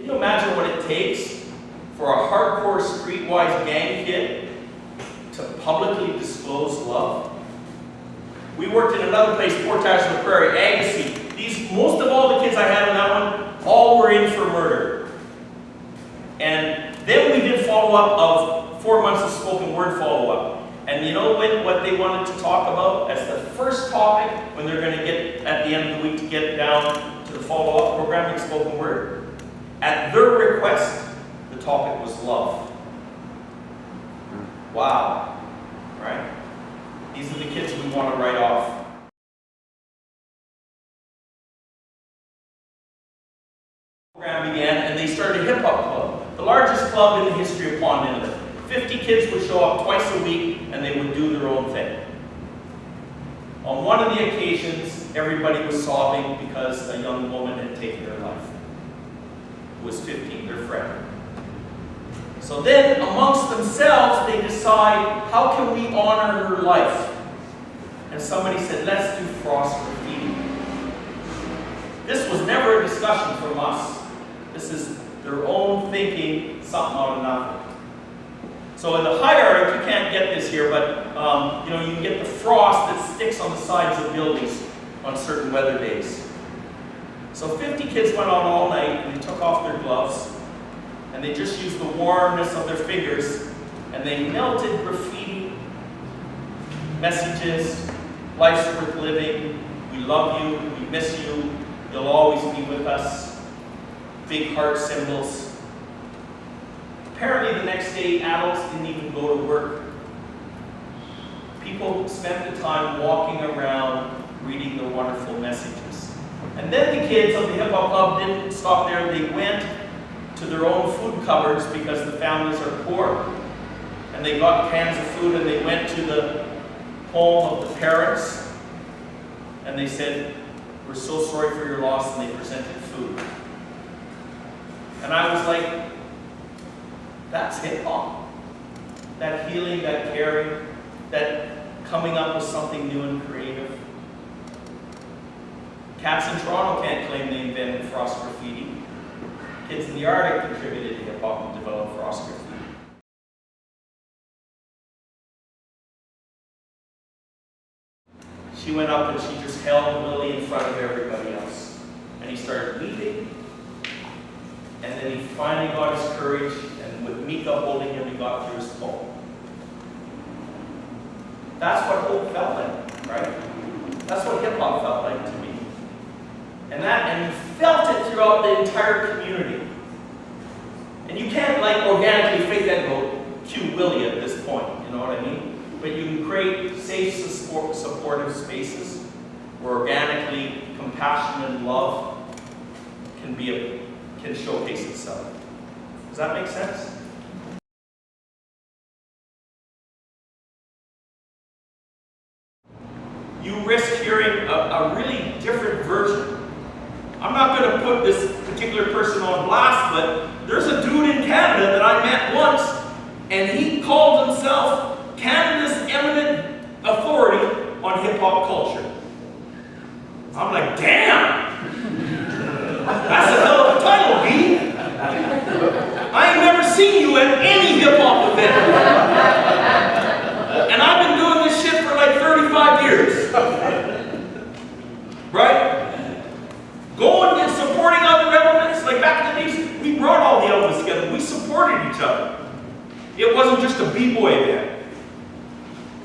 Can you imagine what it takes for a hardcore streetwise gang kid to publicly disclose love? We worked in another place, Portage la Prairie, Agassiz. Most of all the kids I had in that one, all were in for murder. And then we did follow-up of 4 months of spoken word follow-up. And you know what they wanted to talk about as the first topic when they're going to get, at the end of the week, to get down to the follow-up programming spoken word? At their request, the topic was love. Wow. Right? These are the kids we want to write off. The program began, and they started a hip-hop club. The largest club in the history of Pond Inlet. 50 kids would show up twice a week, and they would do their own thing. On one of the occasions, everybody was sobbing because a young woman had taken their life. Who was 15, their friend. So then, amongst themselves, they decide, how can we honor her life? And somebody said, let's do frost graffiti. This was never a discussion from us. This is their own thinking, something out of nothing. So in the high Arctic, you can't get this here, but you can get the frost that sticks on the sides of buildings on certain weather days. So 50 kids went out all night, and they took off their gloves, and they just used the warmness of their fingers, and they melted graffiti, messages, life's worth living, we love you, we miss you, you'll always be with us, big heart symbols. Apparently the next day, adults didn't even go to work. People spent the time walking around, reading the wonderful messages. And then the kids of the hip hop club didn't stop there. They went to their own food cupboards because the families are poor. And they got cans of food, and they went to the home of the parents. And they said, we're so sorry for your loss, and they presented food. And I was like, that's hip-hop. That healing, that caring, that coming up with something new and creative. Cats in Toronto can't claim they invented frost graffiti. Kids in the Arctic contributed to hip-hop and developed frost graffiti. She went up and she just held Willie in front of everybody else. And he started weeping. And then he finally got his courage, and with Mika holding him, he got through his poem. That's what hope felt like, right? That's what hip-hop felt like to me. And you felt it throughout the entire community. And you can't organically fake that and go, cue Willie at this point, you know what I mean? But you can create safe, supportive spaces where organically compassion and love can showcase itself. Does that make sense? You risk hearing a really different version. I'm not going to put this particular person on blast, but there's a dude in Canada that I met once, and he called himself Canada's eminent authority on hip-hop culture. I'm like, damn! That's a hell of a title, B! I ain't never seen you at any hip-hop event. And I've been doing this shit for 35 years. Right? Going and supporting other elements, back in the days, we brought all the elements together. We supported each other. It wasn't just a B-boy event.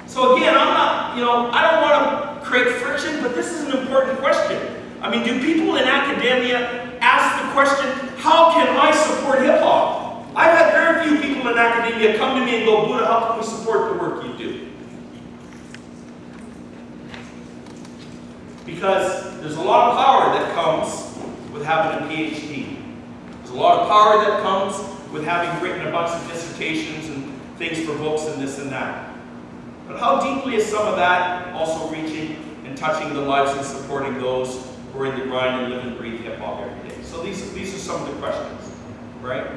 So again, I'm not, I don't want to create friction, but this is an important question. I mean, do people in academia ask the question, how can I support hip-hop? I've had very few people in academia come to me and go, Buddha, how can we support the work you do? Because there's a lot of power that comes with having a PhD. There's a lot of power that comes with having written a bunch of dissertations and things for books and this and that. But how deeply is some of that also reaching and touching the lives and supporting those who are in the grind and live and breathe hip-hop every day? So these are some of the questions, right?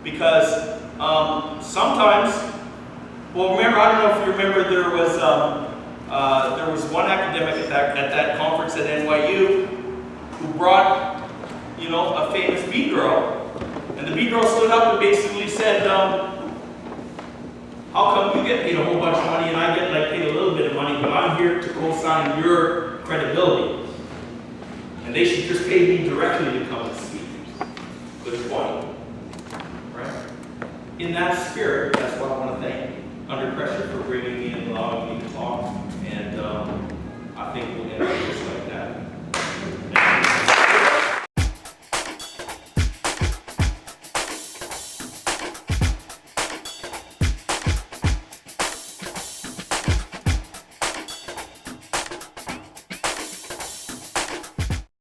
Because sometimes, well, remember, I don't know if you remember, there was one academic at that conference at NYU who brought, a famous beat girl And the B girl stood up and basically said, how come you get paid a whole bunch of money and I get like paid a little bit of money, but I'm here to co-sign your credibility. And they should just pay me directly to come and speak. Good point. Right? In that spirit, that's what I want to thank Under Pressure for bringing me and allowing me to talk. And I think we'll get